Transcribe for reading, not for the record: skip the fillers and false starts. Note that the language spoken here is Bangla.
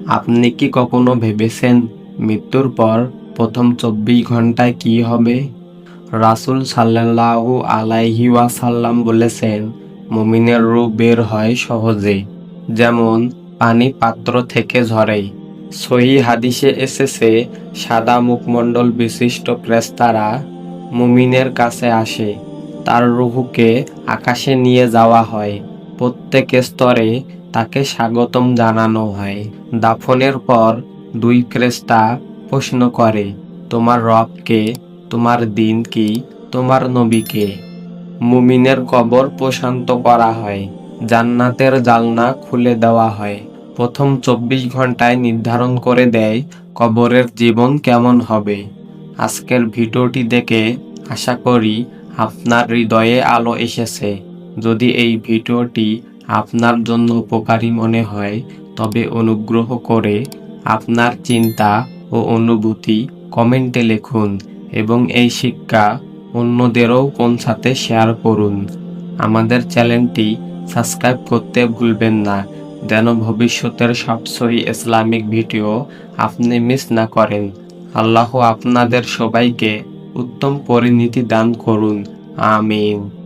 আপনি কি কখনো ভেবেছেন মৃত্যুর পর প্রথম 24 ঘন্টায় কি হবে? রাসূল সাল্লাল্লাহু আলাইহি ওয়াসাল্লাম বলেছেন, মুমিনের রূহ বের হয় সহজে, যেমন পানি পাত্র থেকে ঝরে। সহিহ হাদিসে এসেছে, সাদা মুখমণ্ডল বিশিষ্ট ফেরেশতারা মুমিনের কাছে আসে। তার রূহকে আকাশে নিয়ে যাওয়া হয়। প্রত্যেক স্তরে তাকে স্বাগতম জানানো হয়। দাফনের পর দুই ফেরেশতা প্রশ্ন করে, তোমার রব কে? তোমার দিন কি? তোমার নবী কে? মুমিনের কবর প্রশান্ত করা হয়। জান্নাতের জালনা খুলে দেওয়া হয়। প্রথম 24 ঘন্টায় নির্ধারণ করে দেয় কবরের জীবন কেমন হবে। আজকের ভিডিওটি দেখে আশা করি আপনার হৃদয়ে আলো এসেছে। যদি এই ভিডিওটি আপনার জন্য উপকারী মনে হয়, তবে অনুগ্রহ করে আপনার চিন্তা ও অনুভূতি কমেন্টে লিখুন এবং এই শিক্ষা অন্যদেরও পৌঁছাতে শেয়ার করুন। আমাদের চ্যানেলটি সাবস্ক্রাইব করতে ভুলবেন না, যেন ভবিষ্যতের সব সহি ইসলামিক ভিডিও আপনি মিস না করেন। আল্লাহ আপনাদের সবাইকে উত্তম পরিণতি দান করুন। আমিন।